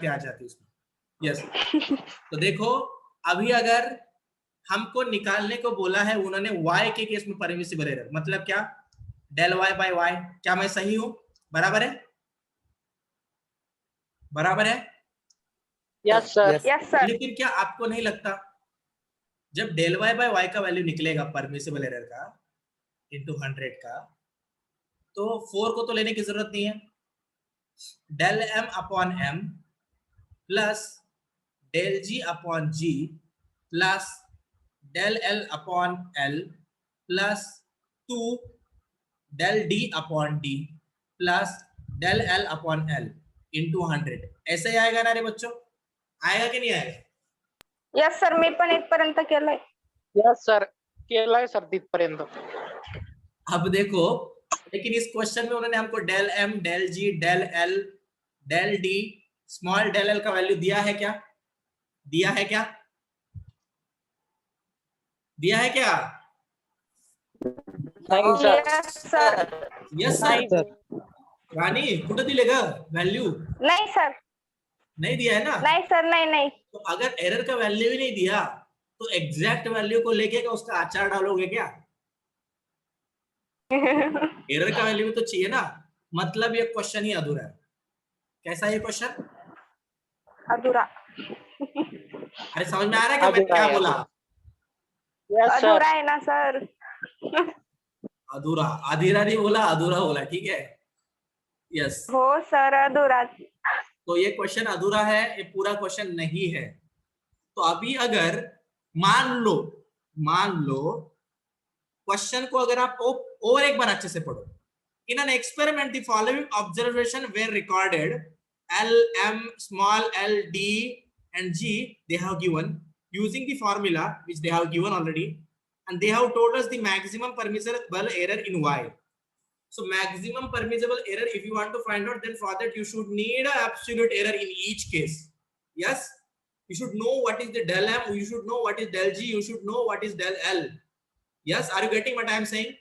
आ जाती उसमें। यस तो देखो अभी अगर हमको निकालने को बोला है उन्होंने y के केस में परमिसिबल एरर, मतलब क्या del y by y, क्या मैं सही हूं? बराबर है, बराबर है। Yes sir. Yes sir. लेकिन क्या आपको नहीं लगता जब del y by y का वैल्यू निकलेगा परमिसिबल एरर का इंटू 100 का, तो 4 को तो लेने की जरूरत नहीं है, del m upon m plus del g upon g plus del l upon l plus 2 del d upon d plus del l upon l into 100, ऐसे ही आएगा ना रे बच्चों? आएगा कि नहीं आएगा? यस सर, मी पण इथपर्यंत केलंय. यस सर, केलाय सर तिथपर्यंत. अब देखो लेकिन इस क्वेश्चन में उन्होंने हमको del m del g del l del d small del l का वैल्यू दिया है क्या? दिया है क्या? दिया है क्या? नाही सर. Yes sir. यस नाही सर. सर. राणी कुठं दिले ग वैल्यू? नाही सर. नहीं दिया है ना? नाही सर, नाही नाही. तो अगर एरर का वैल्यू ही नहीं दिया तो एग्जैक्ट वैल्यू को लेके क्या उसका आचार डालोगे क्या? एरर का वैल्यू भी तो चाहिए ना, मतलब ये क्वेश्चन ही अधूरा है. कैसा है ये क्वेश्चन? अधूरा. अरे समझ में आ रहा है कि मैं क्या बोला? Yes sir. अधूरा आहे ना सर. अधूरा, अधीरा नहीं बोला, अधूरा बोला, ठीक है. यस हो सर, अधूरा. तो ये क्वेश्चन अधूरा है, ये पूरा क्वेश्चन नहीं है. तो अभी अगर मान लो क्वेश्चन को अगर आप और एक बार अच्छे से पढ़ो. In an experiment the following observation were recorded, L, M, small l, D and G they have given using the formula which they have given already, and they have told us the maximum permissible error in Y. So maximum permissible error, if you want to find out, then for that you should need a absolute error in each case. Yes, you should know what is the del M, you should know what is del G, you should know what is del L. Yes, are you getting what I am saying?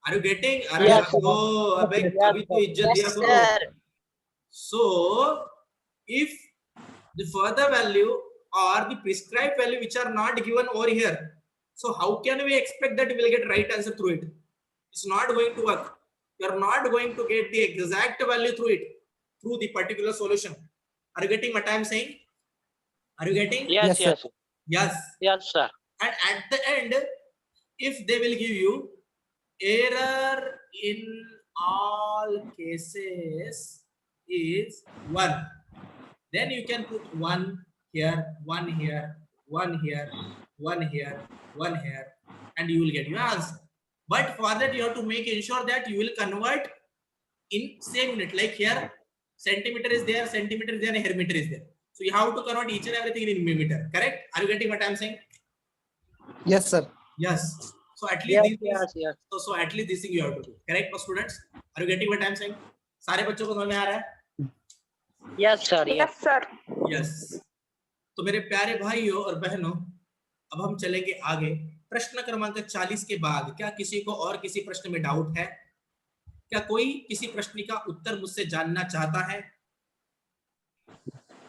Are you getting? Yes, sir. Oh, अबे कभी तो इज्जत दिया करो. So if the further value or the prescribed value which are not given over here, so how can we expect that we will get right answer through it? It's not going to work. You are not going to get the exact value through it, through the particular solution. Are you getting what I am saying? Are you getting? Yes, yes. Yes. Yes, sir. And at the end, if they will give you error in all cases is 1, then you can put 1 here, 1 here, 1 here, 1 here, 1 here, and you will get your answer. But for that you have to make ensure that you will convert in same unit. Like here centimeter is there, centimeter is there, and here meter is there. So you have to convert each and everything in millimeter. Correct? Are you getting what I am saying? Yes, sir. Yes. So at least Yes, yes, yes. so at least this thing you have to do. Correct, for students? Are you getting what I am saying? सारे बच्चों को समझ में आ रहा है? Yes, sir. Yes. Yes sir. Yes. तो मेरे प्यारे भाइयों और बहनों, अब हम चलेंगे आगे. प्रश्न क्रमांक 40 के बाद क्या किसी को और किसी प्रश्न में डाउट है? क्या कोई किसी प्रश्न का उत्तर मुझसे जानना चाहता है?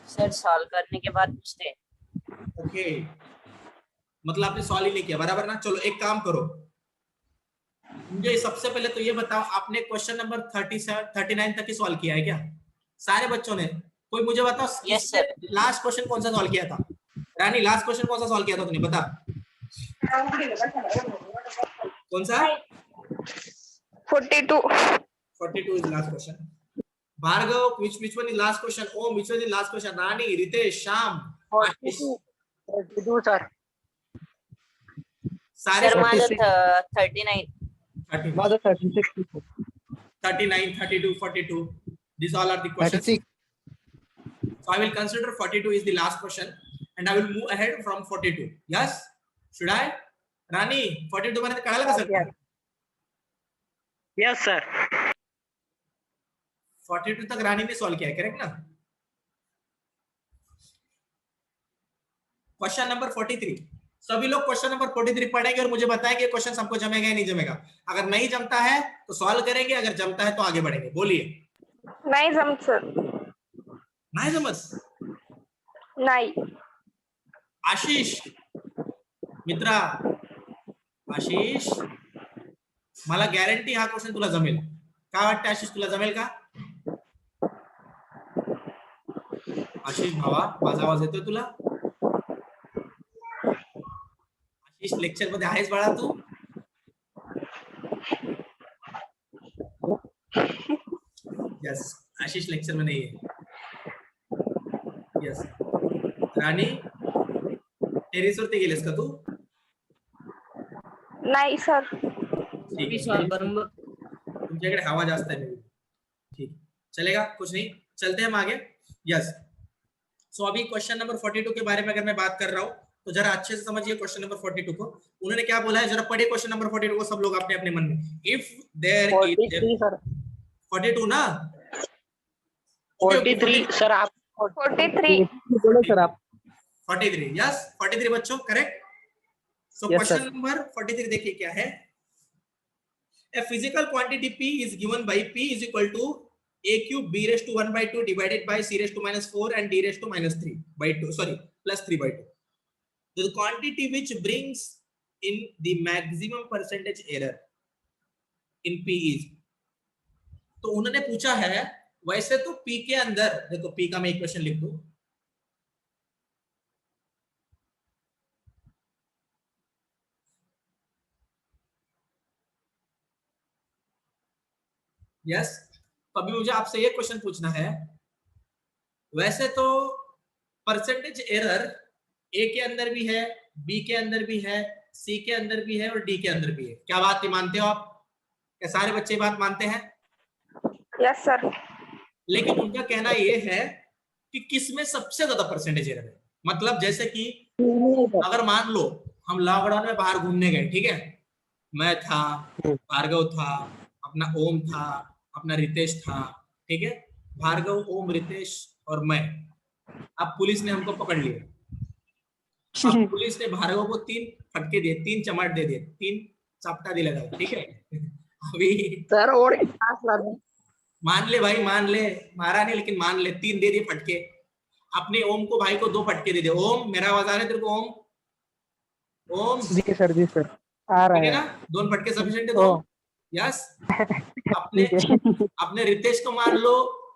सर सॉल्व करने के बाद पूछते हैं. ओके, मतलब आपने सॉल्व ही नहीं किया, बराबर ना? चलो एक काम करो, मुझे सबसे पहले तो ये बताओ, आपने क्वेश्चन नंबर 39 तक ही सॉल्व किया है क्या सारे बच्चों ने? कोई मुझे बताओ. Yes sir. लास्ट क्वेश्चन कौन सा सॉल्व किया था? रानी लास्ट क्वेश्चन कौन सा सॉल्व किया था तूने, बता. कौन सा? 42. 42 is last question. Bhargav, which one is last question? Om, which one is last question? Rani, Ritesh, Sham, Ashish. 42, sir. सारे सर माझं 39. 30, माझं 36. 39, 32, 42. These all are the questions. 36. So I will consider 42 is the last question, and I will move ahead from 42. Yes? Should I? Rani, 42 मध्ये कळालं का sir? Yes, sir. 42 तक रानी ने solve किया है, करेक्ट ना? Question number 43. सभी लोग क्वेश्चन नंबर 43 पढ़ेंगे और मुझे बताएंगे क्वेश्चन हमको जमेगा या नहीं जमेगा. अगर नहीं जमता है तो सॉल्व करेंगे, अगर जमता है तो आगे बढ़ेंगे. बोलिए. नाही जमत सर. नाही जमत. नाही. आशिष मित्रा, आशिष मला गॅरंटी हा क्वेश्चन तुला जमेल. काय वाटतं आशिष, तुला जमेल का? आशिष भावा, माझा आवाज येतोय तुला? आशिष लेक्चर मध्ये आहेस बाळा तू? यस, आशिष लेक्चर मध्ये ये. यस. राणी, टेरेस वरती गेलेस का तू? नाही सर. ठीक है, तुमच्याकडे हवा जास्त है. ठीक, चलेगा, कुछ नहीं, चलते हैं हम आगे. यस. सो अभी क्वेश्चन नंबर 42 के बारे में अगर मैं बात कर रहा हूँ तो जरा अच्छे से समझिए क्वेश्चन नंबर 42 को. उन्होंने क्या बोला है, जरा पढ़े क्वेश्चन नंबर 42 को सब लोग अपने अपने मन में. If there 43 sir. 42 ना? 43 सर. आप 43. बोलो सर आप. 43, यस 43 बच्चों, करेक्ट. सो Yes, क्वेश्चन sir. नंबर 43 देखिए क्या है. A physical quantity P is given by P is equal to A cube B raised to 1 by 2 divided by C raised to minus 4 and D raised to minus 3 by 2, sorry, plus 3 by 2. The quantity which brings in the maximum percentage error in P is. तो उन्होंने पूछा है, वैसे तो P के अंदर, देखो P का मैं इक्वेशन लिख दूं. यस. तो अभी मुझे आपसे ये क्वेश्चन पूछना है, वैसे तो परसेंटेज एरर ए के अंदर भी है, बी के अंदर भी है, सी के अंदर भी है और डी के अंदर भी है. क्या बात ये मानते हो आप? क्या सारे बच्चे बात मानते हैं? Yes sir. लेकिन उनका कहना ये है कि किसमें सबसे ज्यादा परसेंटेज एरर है. मतलब जैसे कि अगर मान लो हम लॉकडाउन में बाहर घूमने गए, ठीक है, मैं था, भार्गव था, अपना ओम था, अपना रितेश था, ठीक है, भार्गव, ओम, रितेश और मैं. अब पुलिस ने हमको पकड़ लिया. अब पुलिस ने भार्गव को 3 फटके दिए, 3 चमाट दे दिए, 3 चापटा दिला था, ठीक है. अभी सर और क्लास ला दो. मान ले भाई, मान ले, मारा नहीं लेकिन मान ले, 3 दे दिए फटके. अपने ओम को, भाई को 2 फटके दे दिए. ओम, मेरा आवाज आ रहा है तेरे को? ओम, ओम, जी सर, जी सर, आ रहा ठीक है है ना? 2 फटके सफिशिएंट है. 2, यस. अपने रितेश को मान लो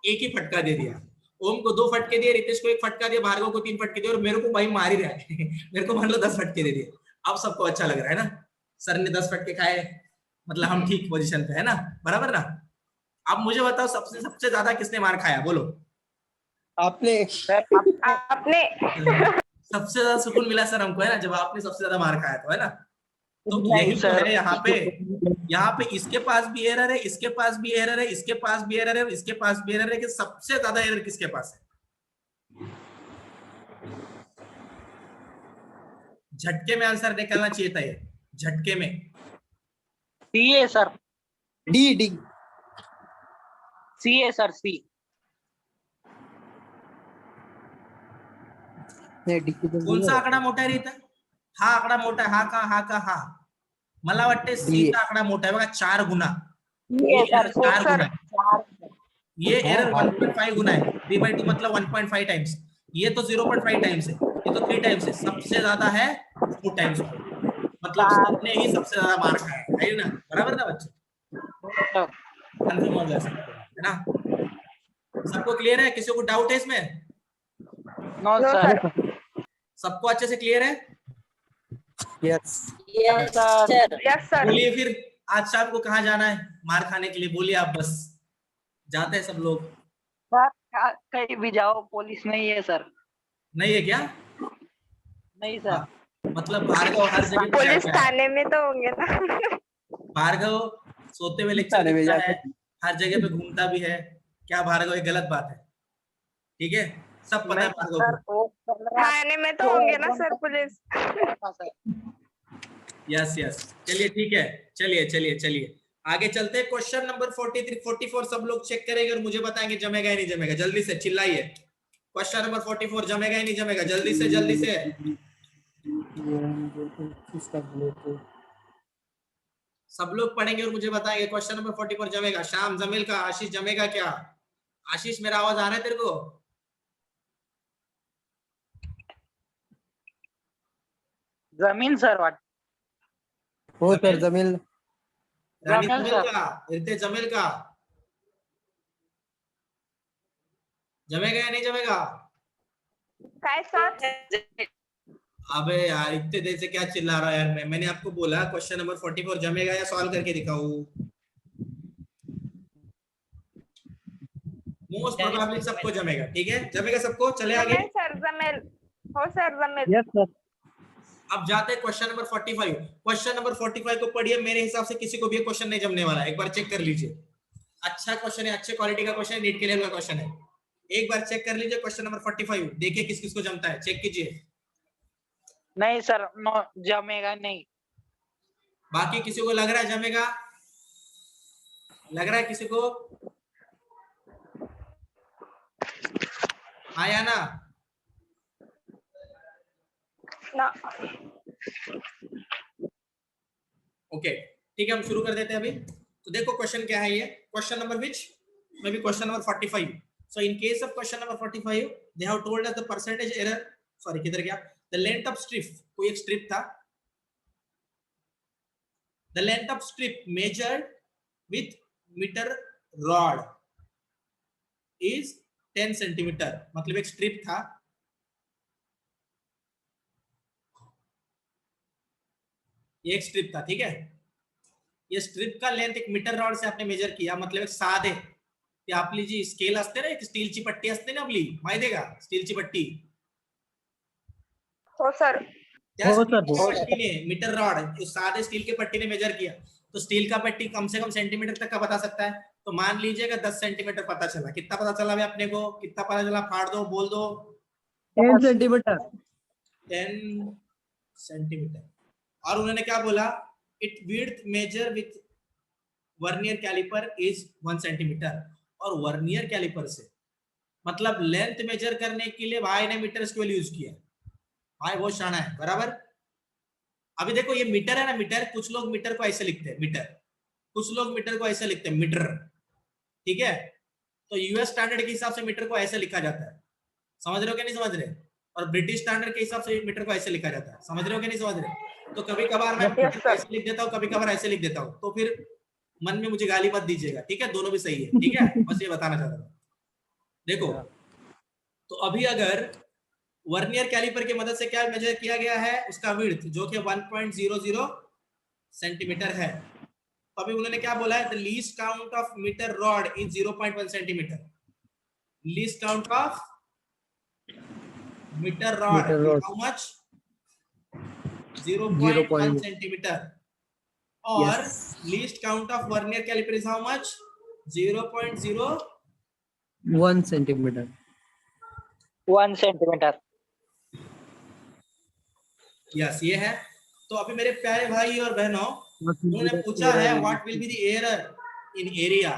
एक ही फटका दे दिया, ओम को 2 फटके दिए, रितेश को 1 फटका दिया, भार्गव को 3 फटके दिए और मेरे को भाई मार ही रहा है. मेरे को मान लो 10 फटके दे दिए. अब सबको अच्छा लग रहा है ना, सर ने 10 फटके खाए, मतलब हम ठीक पोजीशन पे है ना, बराबर ना. अब मुझे बताओ सबसे ज्यादा किसने मार खाया, बोलो. आपने. आपने. सबसे ज्यादा सुकून मिला सर हमको, है ना, जब आपने सबसे ज्यादा मार खाया तो, है ना. तो यही तो सर. है यहाँ पे इसके पास भी एरर है, इसके पास भी एरर है, इसके पास भी एरर है, इसके पास भी एरर है, कि सबसे ज्यादा एरर किसके पास है? झटके में आंसर निकलना चाहिए था ये, झटके में. सी है सर. D D. सी है सर. सी. कोणचा आकडा मोठा आहे रे इथं? हा आकडा मोठा आहे, हा का हा. मला वाटते सी चा आकडा मोठा आहे बघा, 4 गुना. ये 4 गुना है, ये एरर 1.5 गुना है. 3/2 मतलब 1.5 टाइम्स. ये तो 0.5 टाइम्स है, ये तो 3 टाइम्स है, सबसे ज्यादा है 4 टाइम्स. मतलब सबने ही सबसे ज्यादा मार खाया है ना, बराबर ना बच्चे? कंफर्म हो गया सबको, है ना? सबको क्लियर है? किसी को डाउट है इसमें? No sir. सबको अच्छे से क्लियर है? Yes. Yes sir. Yes sir. बोलिए फिर, आज शाम को कहाँ जाना है मार खाने के लिए? बोलिए आप, बस जाते हैं सब लोग. कहीं भी जाओ, पुलिस नहीं है सर. नहीं है क्या? नहीं सर. मतलब भार्गव हर जगह पे पुलिस जाता है. थाने में तो होंगे ना. भार्गव सोते हुए लेक्चर थाने में देता जाता है, हर जगह पे घूमता भी है. क्या भार्गव, ये गलत बात है? ठीक है, सब पता है भार्गव को. थाने में तो होंगे ना सर पुलिस. यस यस, चलिए ठीक है, चलिए आगे चलते हैं. क्वेश्चन नंबर 43 44 सब लोग चेक करेंगे और मुझे बताएंगे जमेगा या नहीं जमेगा. जल्दी से चिल्लाइए. क्वेश्चन नंबर 44 जमेगा या नहीं जमेगा? जल्दी से. सब लोग पढ़ेंगे और मुझे बताएंगे क्वेश्चन नंबर 44 जमेगा. श्याम जमेल का, आशीष जमेगा क्या? आशीष, मेरा आवाज आ रहा है तेरे को? जमीन सर वाट हो सर जमेल. राणी जमेल जमेल सर. का? इथे जमेल का? जमेगा या नहीं जमेगा? काय सर? अबे यार इतने देर से क्या चिल्ला रहा है यार? मैंने आपको बोला क्वेश्चन नंबर 44 जमेगा या सॉल्व करके दिखाऊं? मोस्ट प्रोबेबली सबको जमेगा. ठीक है, जमेगा सबको. चले आगे. जमेल सर जमेल. हो सर जमेल. Yes sir. अब जाते हैं क्वेश्चन नंबर 45. क्वेश्चन नंबर 45 को पढ़िए. मेरे हिसाब से किसी को भी क्वेश्चन नहीं जमने वाला है. एक बार चेक कर लीजिए. अच्छा क्वेश्चन है, अच्छे क्वालिटी का क्वेश्चन है, नीट के लेवल का क्वेश्चन है. एक बार चेक कर लीजिए क्वेश्चन नंबर 45. देखिए किस किस को जमता है. चेक कीजिए. नहीं सर, नो जमेगा नहीं. बाकी किसी को लग रहा है जमेगा? लग रहा है किसी को? हाँ या ना? ना. ओके ठीक है, हम शुरू कर देते हैं अभी. तो देखो क्वेश्चन क्या है. ये question number which may be question number 45. So in case of question number 45 they have told us the percentage error. Sorry किधर गया? The length of strip. कोई एक स्ट्रिप था. The length of strip measured with metre rod is 10 centimetre. मतलब एक strip था. ये एक स्ट्रिप था. ठीक है, ये स्ट्रिप का लेंथ एक मीटर रॉड से आपने मेजर किया. मतलब एक साधे ते आपली जी स्केल असते ना, एक स्टीलची पट्टी असते ना आपली, माहिती आहे का? स्टीलची पट्टी. हो सर. त्या हो स्टील सर, हो. की पट्टी ने मीटर रॉड, जो सादे स्टील के पट्टी ने मेजर किया, तो स्टील का पट्टी कम से कम सेंटीमीटर तक का बता सकता है. तो मान लीजिएगा 10 सेंटीमीटर पता चला. कितना पता चला भाई अपने को? कितना पता चला? फाड़ दो, बोल दो. 10 सेंटीमीटर. 10 सेंटीमीटर. और उन्होंने क्या बोला? It width measure with vernier calliper is 1 centimetre. और वर्नियर कैलिपर से मतलब लेंथ मेजर करने के लिए भाई ने मीटर स्क्वेयर यूज किया. भाई बहुत शाना है. बराबर. अभी देखो ये मीटर है ना, मीटर. कुछ लोग मीटर को ऐसे लिखते हैं मीटर, कुछ लोग मीटर को ऐसे लिखते हैं मीटर. ठीक है, तो यूएस स्टैंडर्ड के हिसाब से मीटर को ऐसे लिखा जाता है. समझ रहे हो क्या नहीं समझ रहे? और ब्रिटिश स्टैंडर्ड के हिसाब से मीटर को ऐसे लिखा जाता है. समझ रहे हो क्या नहीं समझ रहे? तो कभी कभार मैं ऐसे लिख देता हूँ, कभी कभार ऐसे लिख देता हूँ. तो फिर मन में मुझे गाली मत दीजिएगा. ठीक है, दोनों भी सही है. ठीक है, बस ये बताना चाहता था. देखो तो अभी अगर वर्नियर कैलिपर की मदद से क्या मेजर किया गया है? उसका विड्थ जो कि 1.00 सेंटीमीटर है. तो अभी उन्होंने क्या बोला है? The least count of metre rod is 0.1 centimetre. Least count of metre rod Meter how much? 0.1 centimetre. और least count of vernier calliper is how much? 0.01 1 centimetre. 1 centimetre. Yes ये है. तो अभी मेरे प्यारे भाई और बहनों, उन्होंने पूछा है what will be the error in area.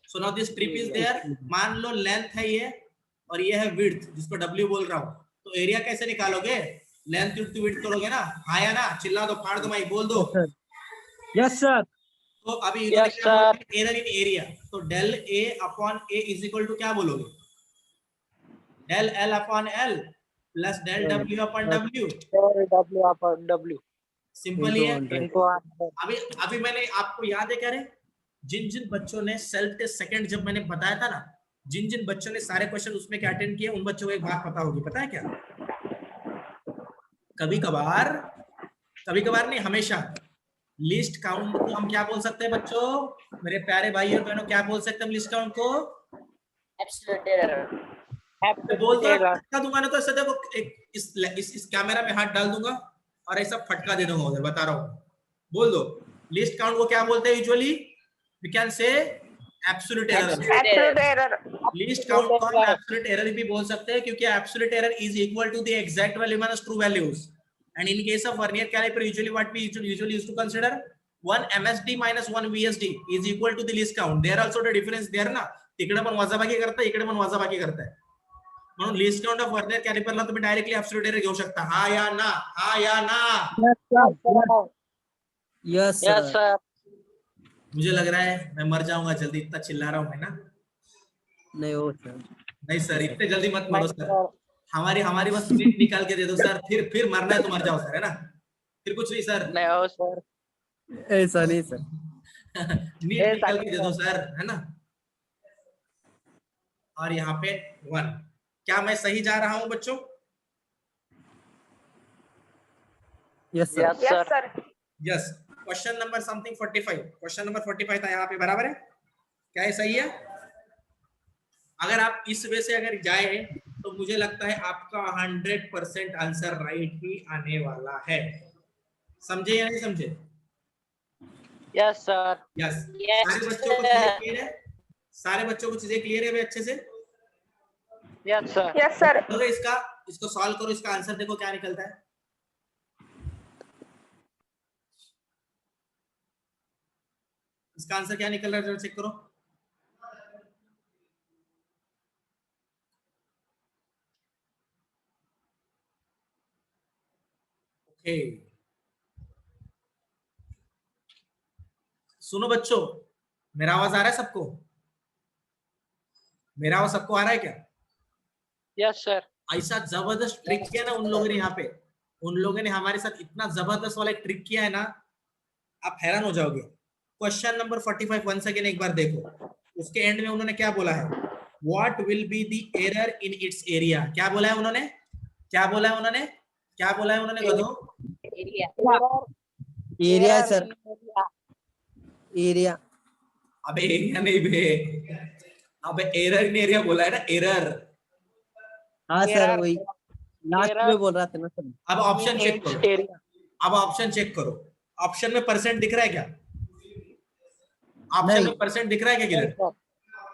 So now this strip is there. मान लो लेंथ है ये और ये है विड्थ, जिसको डब्ल्यू बोल रहा हूं. तो एरिया कैसे निकालोगे? लेंथ टू विड्थ करोगे ना. हाँ या ना? चिल्ला दो, फाड़ दो, भाई बोल दो. Yes sir. तो अभी इन्होंने क्या बोला? Error in area. तो del A upon A is equal to क्या बोलोगे? Del L upon L plus del W upon W. W upon W. Simple ही है. इनको अभी अभी मैंने आपको याद है क्या रे? जिन जिन बच्चों ने सेल्फ टेस्ट सेकंड जब मैंने बताया था ना, जिन जिन बच्चों ने सारे क्वेश्चन उसमें क्या अटेंड किए, उन बच्चों को एक बात पता होगी. पता है क्या? कभी कभार नहीं, हमेशा लिस्ट काउंट को हम क्या बोल सकते हैं बच्चों? मेरे प्यारे भाई और बहनों, क्या बोल सकते हैं हम लिस्ट काउंट को? Absolute error. बोलता दूंगा ना तो ऐसा देखो, एक इस कैमरा में हाथ डाल दूंगा और ऐसा फटका दे दूंगा उधर. बता रहा हूँ, बोल दो. लिस्ट काउंट को क्या बोलते हैं usually? We can say absolute error. Absolute error. Least count को हम एब्सोल्यूट एरर भी बोल सकते हैं, क्योंकि absolute error is equal to the exact value minus true values. And in case of vernier calliper usually what we usually used to consider 1 MSD minus 1 VSD is equal to the least count. There also the difference there ना. तिकडे पण वजाबाकी करता, इकडे पण वजाबाकी करताय. म्हणून लिस्ट काउंट ऑफ वर्नियर कॅलिपरला तुम्ही डायरेक्टली एब्सोल्यूट एरर घेऊ शकता. हा या ना? हा या ना? Yes yes sir. मुझे लग रहा है मैं मर जाऊंगा जल्दी, इतना चिल्ला रहा हूं मैं ना. नहीं हो सर. नहीं सर, इतने जल्दी मत मरो सर. हमारी बस नीट निकाल के दे दो सर. फिर मरना है तो मर जाओ सर, है ना? फिर कुछ नहीं सर? नहीं हो सर। ऐसा नहीं सर। नीट निकल के दे दो सर, है ना? और यहाँ पे 1। क्या मैं सही जा रहा हूँ बच्चों? Yes sir. Yes Yes, sir. sir. Yes. Question number something 45, question number 45 था यहाँ पे, बराबर है? क्या ये सही है? अगर आप इस वे से अगर जाए तो मुझे लगता है आपका 100% आंसर राइट ही आने वाला है। समझे या नहीं समझे? Yes sir. यस। Yes, सारे बच्चों को चीजें sir. क्लियर है? सारे बच्चों को चीजें क्लियर है भाई अच्छे से? Yes sir. Yes, sir. करो इसका, इसको सॉल्व करो, इसका आंसर देखो क्या निकलता है। इसका आंसर क्या निकल रहा है जरा चेक करो। ओके, सुनो बच्चों, मेरा आवाज आ रहा है सबको? मेरा आवाज सबको आ रहा है क्या? Yes sir. ऐसा जबरदस्त ट्रिक किया ना उन लोगों ने यहाँ पे, उन लोगों ने हमारे साथ इतना जबरदस्त वाला ट्रिक किया है ना, आप हैरान हो जाओगे। क्वेश्चन नंबर 45 वंस अगेन एक बार देखो, उसके एंड में उन्होंने क्या बोला है? What will be the error in its area? क्या बोला है उन्होंने? क्या बोला है उन्होंने? क्या बोला है उन्होंने? गधो, Area. Area sir, area. अबे एरिया नहीं बे, अबे एरर नहीं, एरिया बोला है ना, एरर। हाँ सर, वही लास्ट में बोल रहा था ना सर। अब ऑप्शन चेक करो, एरिया। अब ऑप्शन चेक करो। ऑप्शन में परसेंट दिख रहा है क्या? ऑप्शन नहीं। में परसेंट दिख रहा है क्या किधर?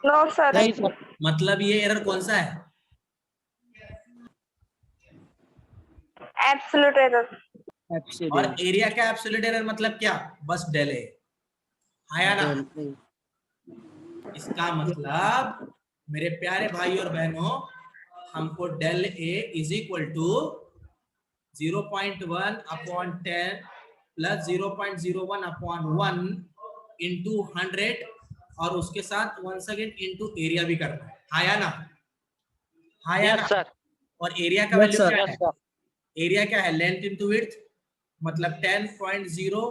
No, sir. नहीं सर। मतलब ये एरर कौन सा है? Absolute error. और एरिया का एब्सोल्यूट एरर मतलब क्या? बस डेल ए, आया ना? इसका मतलब मेरे प्यारे भाई और बहनों, हमको del A is equal to 0.1 upon 10 plus 0.01 upon 1 into 100 और उसके साथ 1 सेकेंड इंटू एरिया भी करना है, आया ना? आया यस ना? सर। और एरिया का Yes, वैल्यू sir. क्या यस है? सर। एरिया क्या है? लेंथ इंटू विड्थ, मतलब 10.0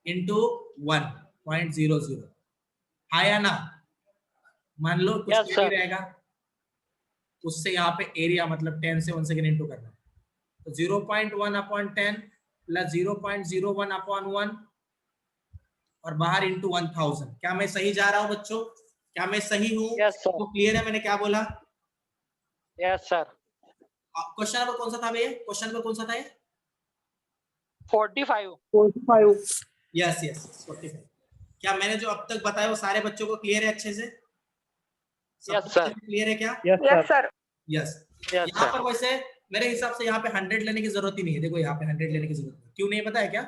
इंटू 1.00, आया ना? मान लो कुछ Yes, नहीं sir. रहेगा, उससे यहाँ पे एरिया मतलब 10 से 1 सेकेंड इंटू करना है, तो 0.1 अपॉन 10 प्लस 0.01 अपॉन 1 और बाहर इंटू 1000। क्या मैं सही जा रहा हूँ बच्चों? क्या मैं सही हूँ? Yes, sir. तो क्लियर है मैंने क्या बोला? Yes sir. क्वेश्चन नंबर कौन सा था भैया? क्वेश्चन नंबर कौन सा था ये? 45। Yes yes 45। क्या मैंने जो अब तक बताया वो सारे बच्चों को क्लियर है अच्छे से? Yes, sir. क्लियर है क्या? Yes, sir. यस। यस यहाँ सर। पर वैसे मेरे हिसाब से यहाँ पे 100 लेने की जरूरत ही नहीं है। देखो यहाँ पे 100 लेने की जरूरत नहीं, क्यों नहीं पता है क्या?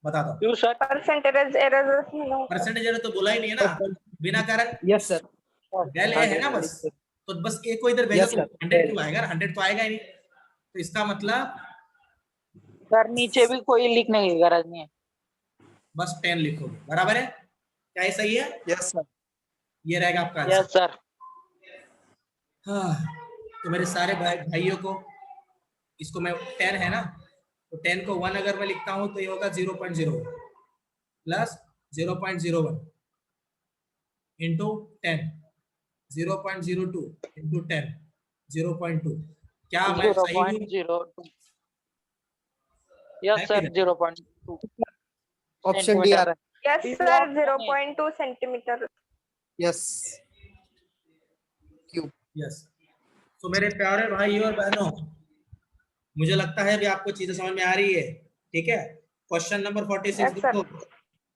बता दो। क्यों sir? Percentage error. No. Percentage error तो बोला ही नहीं है ना, बिना कारण यस सर। डेल ए है ना बस, तो बस एक को इधर भेजो Yes, तो sir. 100 क्यों आएगा? 100 तो आएगा ही नहीं, तो इसका मतलब सर नीचे भी कोई लिखने की गरज नहीं है। बस 10 लिखोगे, बराबर है? क्या ये सही है? Yes sir. ये रहेगा आपका यस आंसर। सर। हाँ, तो मेरे सारे भाइयों को, इसको मैं 10 है ना, तो 10 को 1 अगर मैं लिखता हूं तो ये होगा 0.01 प्लस 0.01 इंटू 10, 0.02 इंटू 10, 0.2। क्या मैं सही हूँ? 0.02। Yes sir. 0.2 ऑप्शन डी आ रहा है। Yes, sir. 0.2 centimeter. Yes. Cube. Yes. तो मेरे प्यारे भाई और बहनों, मुझे लगता है अभी आपको चीजें समझ में आ रही है, ठीक है? Question number 46 Yes, sir. देखो,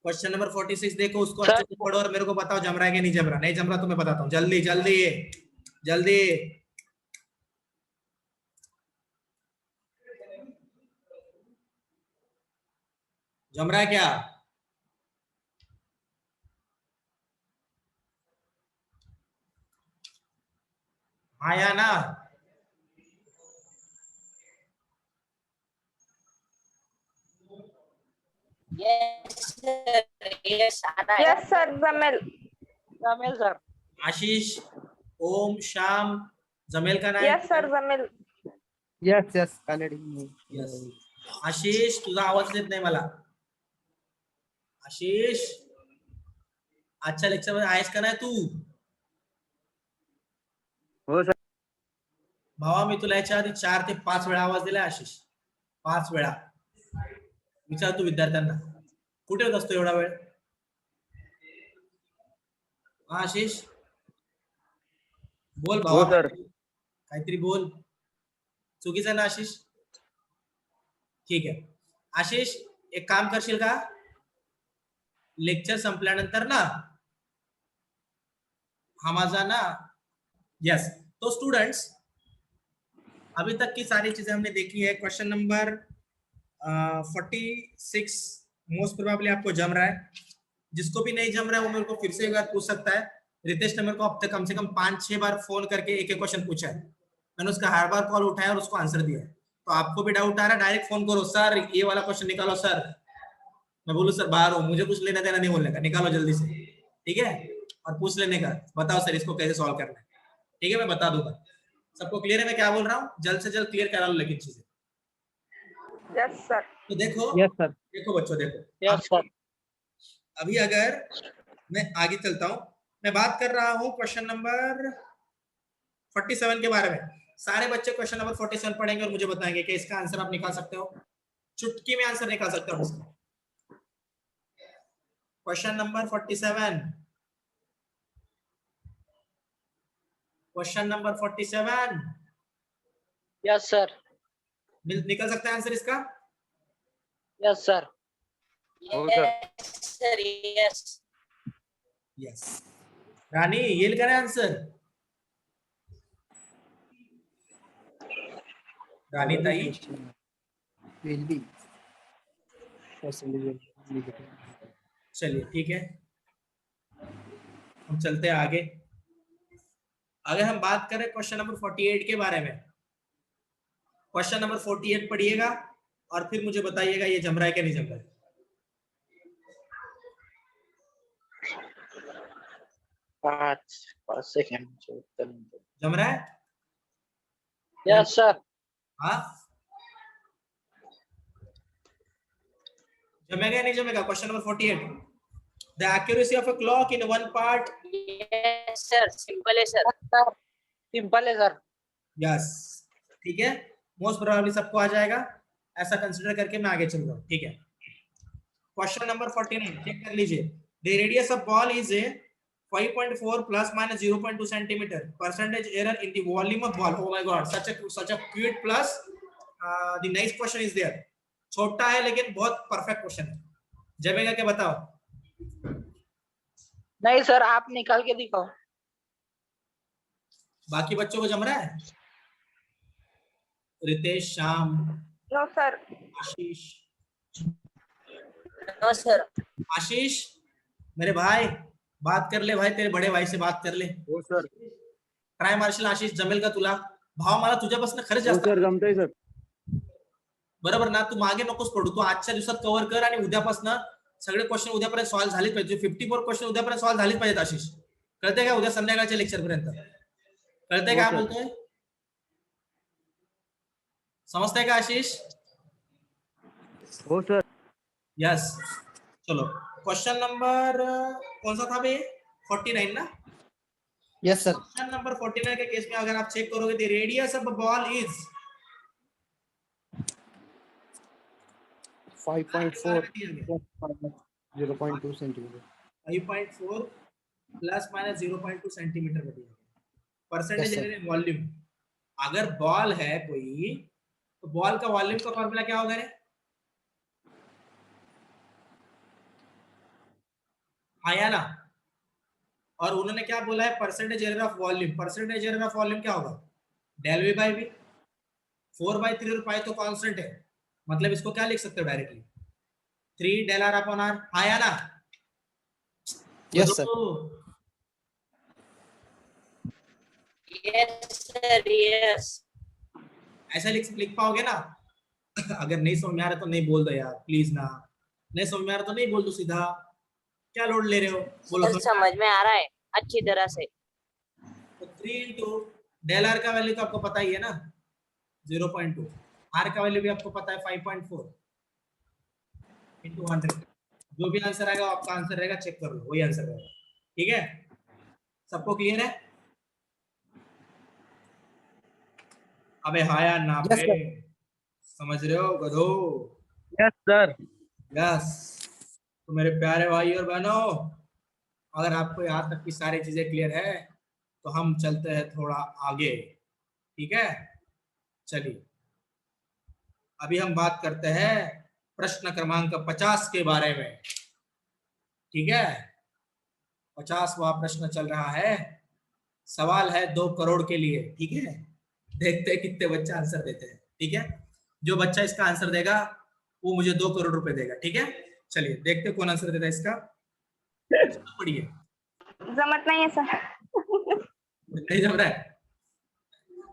क्वेश्चन नंबर 46 देखो, उसको Sir. अच्छे से पढ़ो और मेरे को बताओ जम रहा है कि नहीं जम रहा। नहीं जम रहा तो मैं बताता हूँ, जल्दी जल्दी जल्दी। जम रहा है क्या? हाँ या ना? Yes, sir. Yes, Anna. Yes, sir. Zamel. Zamel sir. Ashish, Om, Shyam, Zamel का नाम? Yes, sir. Zamel. Yes yes Kannada Yes. Ashish तुझा आवाज येत नाही मला. आशिष आजच्या लेक्चर मध्ये आहेस का नाही तू? हो सर. भावा मी तुला याच्या आधी 4 ते 5 वेळा आवाज दिलाय आशिष. 5 वेळा. विचार तू विद्यार्थ्यांना कुठे होत असतो एवढा वेळ? हा आशिष बोल भावा. हो सर. काहीतरी बोल. चुकीचं आहे ना आशिष? ठीक आहे आशिष एक काम करशील का? लेक्चर संपल्यानंतर ना हा माझा ना यस तो स्टूडेंट्स अभी तक की सारी चीजें हमने देखी है. क्वेश्चन नंबर 46 मोस्ट प्रोबेबली आपको जम रहा है. जिसको भी नहीं जम रहा है वो मेरे को फिर से एक बार पूछ सकता है. रितेश ने मेरे को अब तक कम से कम 5-6 बार फोन करके एक एक क्वेश्चन पूछा है. मैंने उसका हर बार कॉल उठाया और उसको आंसर दिया है. तो आपको भी डाउट आ रहा है डायरेक्ट फोन करो, सर ये वाला क्वेश्चन निकालो सर. मैं बोलूं सर बाहर हो, मुझे कुछ लेना देना नहीं बोलने का, निकालो जल्दी से. ठीक है और पूछ लेने का, बताओ सर इसको कैसे सॉल्व करना है. ठीक है मैं बता दूंगा. सबको क्लियर है मैं क्या बोल रहा हूँ? जल्द से जल्द क्लियर करा लो लेकिन चीजें. Yes sir. तो देखो यस सर. देखो बच्चों देखो यस सर. अभी अगर मैं आगे चलता हूं, मैं बात कर रहा हूं क्वेश्चन नंबर 47 के बारे में. सारे बच्चे क्वेश्चन नंबर 47 पढ़ेंगे और मुझे बताएंगे कि इसका आंसर आप निकाल सकते हो. चुटकी में आंसर निकाल सकते हो. Question number 47. Question number 47 yes sir. निकल सकता है आंसर इसका? Yes sir. Yes, sir. Yes. Yes. Rani येईल का नाही आंसर? रानी ताई will be percentage negative. चलिए ठीक है हम चलते हैं आगे. अगर हम बात करें क्वेश्चन नंबर 48 के बारे में, क्वेश्चन नंबर 48 पढ़िएगा और फिर मुझे बताइएगा ये जम रहा है कि नहीं जम रहा है. पाँच सेकंड. जम रहा है? Yes sir. हाँ जमेगा या नहीं जमेगा? Question number 48. The accuracy of a clock in one part. Yes, sir. Simple है sir. सिंपल है सर. यस ठीक है मोस्ट प्रोबेबली सबको आ जाएगा. ऐसा कंसीडर करके मैं आगे चल रहा हूँ. ठीक है क्वेश्चन नंबर 49 चेक कर लीजिए. The radius of ball is 5.4 plus minus 0.2 centimeter. Percentage error in the volume of ball. Oh my god, such a cute plus. The next question is there. छोटा है लेकिन बहुत परफेक्ट क्वेश्चन है. जमेगा क्या बताओ? नहीं सर आप निकाल के दिखाओ. बाकी बच्चों को जम रहा है? Ritesh, Shyam, no sir. Ashish. No, sir. Ashish मेरे भाई बात कर ले भाई, तेरे बड़े भाई से बात कर ले. हो सर. ट्राय मार्शल आशिष जमेल का तुला? भाव मला तुझ्यापासून खरंच हो जास्त सर जमतंय सर. बरोबर ना. तू मागे नकोस पडू, तू आजच्या दिवसात कव्हर कर आणि उद्यापासून सगळे क्वेश्चन उद्यापर्यंत सॉल्व्ह झालेच पाहिजे. 54 क्वेश्चन उद्यापर्यंत सॉल्व्ह झालेच पाहिजेत आशिष. कळतंय का? उद्या संध्याकाळच्या लेक्चर पर्यंत कळतंय काय बोलतोय? समजतंय का आशिष? हो सर. यस चलो क्वेश्चन नंबर कौन सा था बे? 49 ना. Yes sir. क्वेश्चन नंबर 49 के केस में अगर आप चेक करोगे the radius of a ball is 5.4 0.2 centimetre. 5.4 plus minus 0.2 centimetre का दिया. Percentage Yes, sir. In volume. अगर बॉल है कोई तो बॉल का वॉल्यूम का फॉर्मूला क्या होगा रे? आया ना. और उन्होंने क्या बोला है? Percentage error of volume. Percentage error of volume क्या होगा? Del we by we. 4/3 और पाई तो कांस्टेंट है, मतलब इसको क्या लिख सकते हो directly? 3 del r upon r. आया ना? Yes sir. Yes, sir. Yes. ऐसा लिख पाओगे ना? अगर नहीं समझ में आ रहा तो नहीं बोल दो यार प्लीज ना. नहीं समझ में आ रहा तो नहीं बोल दो सीधा. क्या लोड ले रहे हो? बोलो. Sir, समझ में आ रहा है अच्छी तरह से. तो 3 इंटू डेल आर का वैल्यू तो आपको पता ही है ना. 0.2। आर का वैल्यू भी आपको पता है 5.4 इंटू 100। जो भी आंसर आएगा आपका आंसर रहेगा, चेक कर लो, वही आंसर रहेगा। ठीक है, सबको क्लियर है? अबे हाँ यार ना Yes, sir. समझ रहे हो गधो? Yes sir. यस। तो मेरे प्यारे भाई और बहनों, अगर आपको यहाँ तक की सारी चीजें क्लियर है तो हम चलते हैं थोड़ा आगे। ठीक है, चलिए अभी हम बात करते हैं प्रश्न क्रमांक 50 के बारे में। ठीक है, 50वां प्रश्न चल रहा है। सवाल है 2 करोड़ के लिए। ठीक है, देखते हैं कितने बच्चे आंसर देते हैं। ठीक है, जो बच्चा इसका आंसर देगा वो मुझे 2 करोड़ रुपए देगा। ठीक है, चलिए देखते हैं कौन आंसर देता है इसका। पढ़िए। जमत नहीं है सर। नहीं जम रहा है?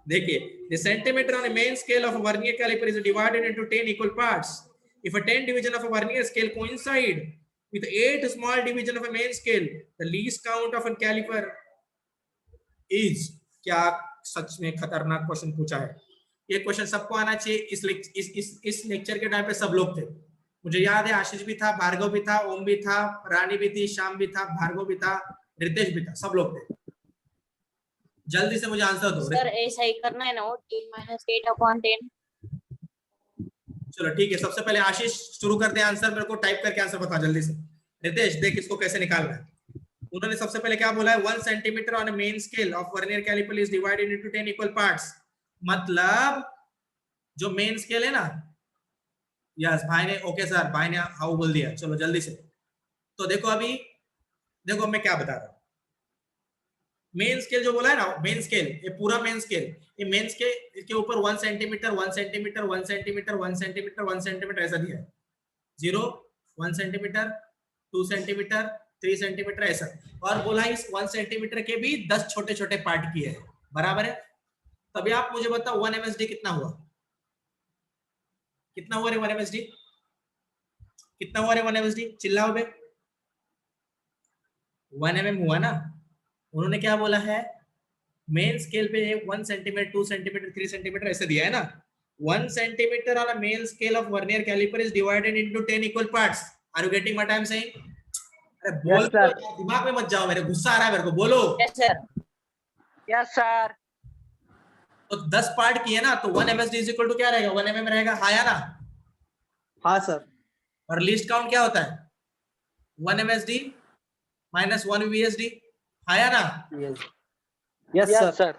देखिए, the centimeter on a main scale of a vernier caliper is divided into 10 equal parts. If a 10 division of a vernier scale coincide with 8 small division of a main scale, the least count of a caliper is। क्या सच में खतरनाक question पूछा है। ये question सबको आना चाहिए। इस लेक्चर के टाइम पे सब लोग थे, मुझे याद है आशीष भी था, भार्गव भी था, ओम भी था, रानी भी थी, श्याम भी था, भार्गव भी था, रितेश भी था, सब लोग थे। जल्दी से मुझे आंसर दो सर ऐसा ही करना है ना, वो 3 - 8/10। चलो ठीक है, सबसे पहले आशीष शुरू कर दे आंसर, मेरे को टाइप करके आंसर बता जल्दी से। रितेश देख इसको कैसे निकालना है। उन्होंने सबसे पहले क्या बोला है, 1 centimetre on a main scale of vernier calliper is divided into 10 equal parts. मतलब जो मेन स्केल है ना, यस भाई ने, ओके सर, भाई ने हाउ बोल दिया। चलो जल्दी से, तो देखो अभी, देखो मैं क्या बता रहा हूं। मेन स्केल जो बोला है ना, मेन स्केल, ये पूरा मेन स्केल, ये मेन स्केल के ऊपर 1 centimetre 1 centimetre 1 centimetre 1 centimetre 1 centimetre ऐसा दिया है। 0 1 सेंटीमीटर 2 सेंटीमीटर 3 सेंटीमीटर ऐसा। और बोला इस 1 सेंटीमीटर के भी 10 छोटे छोटे पार्ट किए हैं, बराबर है। तभी आप मुझे बताओ 1 MSD कितना हुआ, कितना हुआ रे 1 MSD, कितना हुआ रे 1 MSD, चिल्लाओ बे। 1 mm हुआ ना। उन्होंने क्या बोला है, मेन स्केल पे 1 सेंटीमीटर 2 सेंटीमीटर 3 सेंटीमीटर ऐसे दिया है ना। 1 centimetre on a main scale of vernier calliper is divided into 10 equal parts. Are you getting what I am saying? अरे बोल, Yes, sir. दिमाग में मत जाओ मेरे, गुस्सा आ रहा है मेरे को, बोलो। Yes sir. Yes sir. तो 10 पार्ट किए ना, तो 1 MSD इज इक्वल टू क्या रहेगा, 1 mm रहेगा। हाँ या ना? हाँ सर। और लीस्ट काउंट क्या होता है, 1 MSD माइनस 1 VSD। हाँ या ना? Yes yes sir. सर।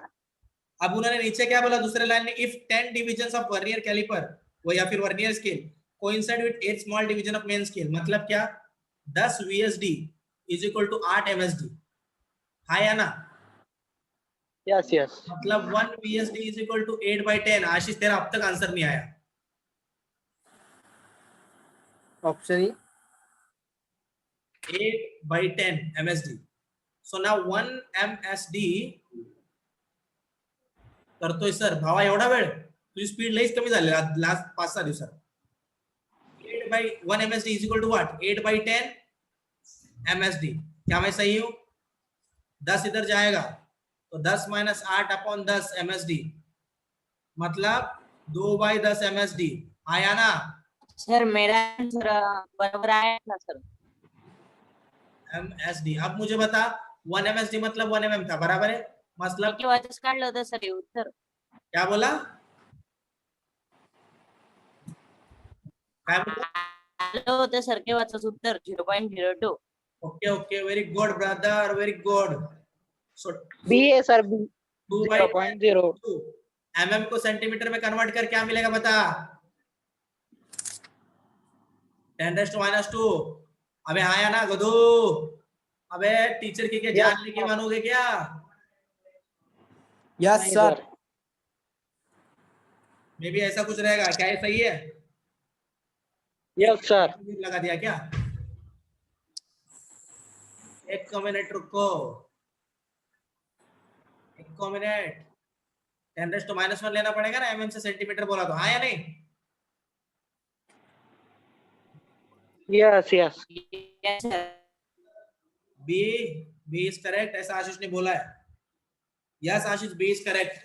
अब उन्होंने नीचे क्या बोला दूसरे लाइन में, if 10 divisions of vernier calliper, वो या फिर vernier scale coincide with 8 small division of main scale, मतलब क्या, 10 VSD is equal to 8 MSD। हाँ या ना? Yes yes. मतलब 1 VSD is equal to 8/10। Ashish तेरा अब तक आंसर नहीं आया। Option E 8/10 MSD। So now 1 MSD करतोय सर भावा एवढा वेळ, तुझी स्पीड लईच कमी झाली लास्ट 5-6 दिवसात। 8/1 MSD is equal to what, 8/10 MSD। क्या मैं सही हूं? 10 इधर जाएगा तो 10 माइनस 8/10 MSD, मतलब 2/10 MSD। आया ना? सर मेरा आंसर बराबर आया ना सर। MSD। अब मुझे बता 1 MSD मतलब 1 mm था, बराबर है, मतलब केव्हाच काढलं होतं सर हे उत्तर। क्या बोला, काय बोला? आलं होतं सर केव्हाच उत्तर 0.02। Okay okay, very good brother, very good. So B है सर, बी 2/10 0.02। mm को सेंटीमीटर में कन्वर्ट कर क्या मिलेगा बता, 10⁻²। अबे आया ना गधू, अबे टीचर की क्या जान लेके मानोगे क्या? यस नहीं सर। सर। मे भी ऐसा कुछ रहेगा क्या, ये सही है? Yes sir. लगा दिया क्या? एक मिनट रुको, एक मिनट। 10⁻1 लेना पड़ेगा ना, mm से सेंटीमीटर बोला तो, हाँ या नहीं? Yes yes. Yes sir. B, B is correct, ऐसा आशीष ने बोला है। Yes Ashish, B is correct.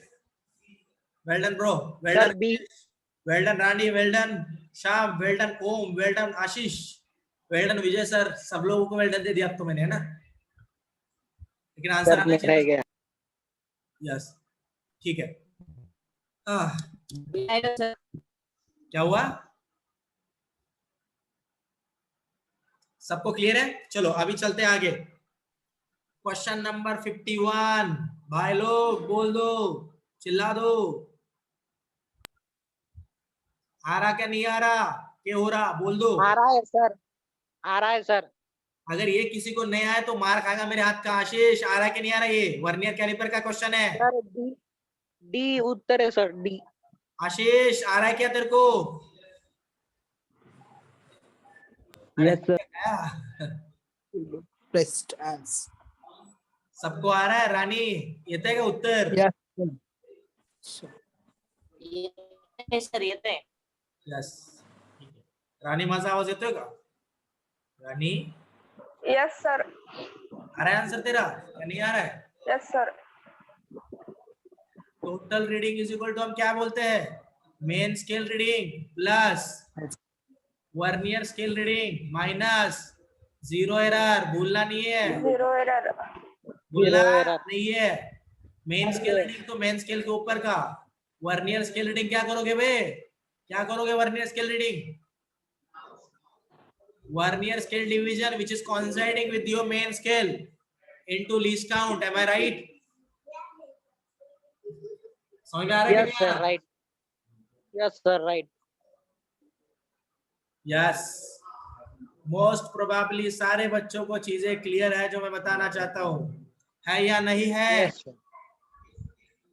Well done bro, well sir done, B. Well done Rani, well done Shyam, well done Om, well done Ashish, well done Vijay sir. सब लोगों को वेल डन दे दिया अब तो मैंने, है ना? लेकिन आंसर सर आना में रह चाहिए। गया। यस, ठीक है। आएगा सर। क्या हुआ? सबको क्लियर है? चलो अभी चलते हैं आगे। क्वेश्चन नंबर 51, भाई लोग बोल दो, चिल्ला दो। आ रहा क्या नहीं आ रहा? क्या हो रहा? बोल दो। आ रहा है सर, आ रहा है सर। अगर ये किसी को नहीं आए तो मार खाएगा मेरे हाथ का। आशीष, आ रहा है कि नहीं आ रहा? ये वर्नियर कैलिपर का क्वेश्चन है। सर डी, डी उत्तर है सर, डी। आशीष, आ रहा है क्या तेरे को? Yes sir. क्या? Pressed edge. सबको आ रहा है? रानी येत आहे का उत्तर? यस ये सर ये तो यस, राणी माझा आवाज येतोय का? राणी, यस सर। आ रहा है आंसर तेरा या नहीं आ रहा है? Yes sir. Total reading is equal to हम क्या बोलते हैं? Main scale reading plus vernier scale reading minus zero error. भूलना नहीं है, 0 एरर। भूलना Zero error। नहीं है। मेन स्केल रीडिंग तो मेन स्केल के ऊपर का, वर्नियर स्केल रीडिंग क्या करोगे बे? क्या करोगे vernier scale reading? Vernier scale division which is coinciding with your main scale into least count. Am I right? समझ में आ रहा है कि यस नहीं आ सर रहा? Right, yes sir right. Yes, most probably सारे बच्चों को चीजें क्लियर है जो मैं बताना चाहता हूँ, है या नहीं है? यस सर,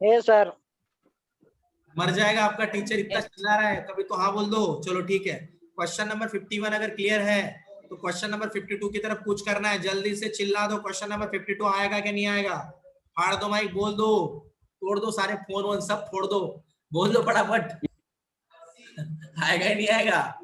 है सर। मर जाएगा आपका टीचर, इतना चिल्ला रहा है। कभी तो हाँ बोल दो। चलो ठीक है, क्वेश्चन नंबर 51 अगर क्लियर है तो क्वेश्चन नंबर 52 की तरफ कुछ करना है। जल्दी से चिल्ला दो, क्वेश्चन नंबर 52 आएगा कि नहीं आएगा? फाड़ दो माइक, बोल दो, तोड़ दो सारे फोन वोन सब फोड़ दो, बोल दो फटाफट। आएगा ही नहीं आएगा?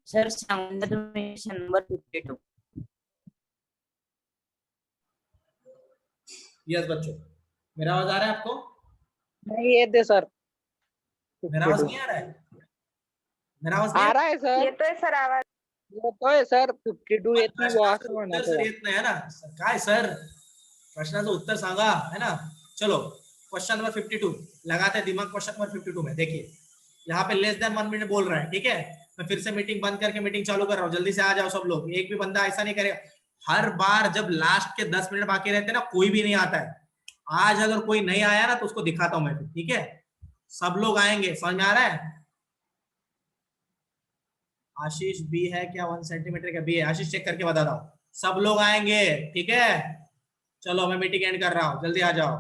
सर सांगा तुम्ही नंबर 52. यस बच्चों, मेरा आवाज आ रहा है आपको? नहीं ये दे सर। मेरा आवाज नहीं आ रहा है? मेरा आवाज नहीं आ रहा है सर, येतोय सर आवाज। येतोय सर। 52 येत नाही बुवा असं प्रश्नाचं म्हणा उत्तर सर येत नाही है ना? काय सर, प्रश्नाचं उत्तर सांगा, है ना? चलो क्वेश्चन नंबर 52 लगाते हैं दिमाग। क्वेश्चन नंबर 52 में देखिए, यहाँ पे लेस देन 1 मिनट बोल रहा है, ठीक है? मैं फिर से मीटिंग बंद करके मीटिंग चालू कर रहा हूँ, जल्दी से आ जाओ सब लोग। एक भी बंदा ऐसा नहीं करेगा। हर बार जब लास्ट के 10 मिनट बाकी रहते हैं ना, कोई भी नहीं आता है। आज अगर कोई नहीं आया ना तो उसको दिखाता हूं मैं, ठीक है? सब लोग आएंगे, समझ में आ रहा है? आशीष बी है क्या? 1 सेंटीमीटर का बी है? आशीष चेक करके बता दो। सब लोग आएंगे, ठीक है? चलो मैं मीटिंग एंड कर रहा हूँ, जल्दी आ जाओ।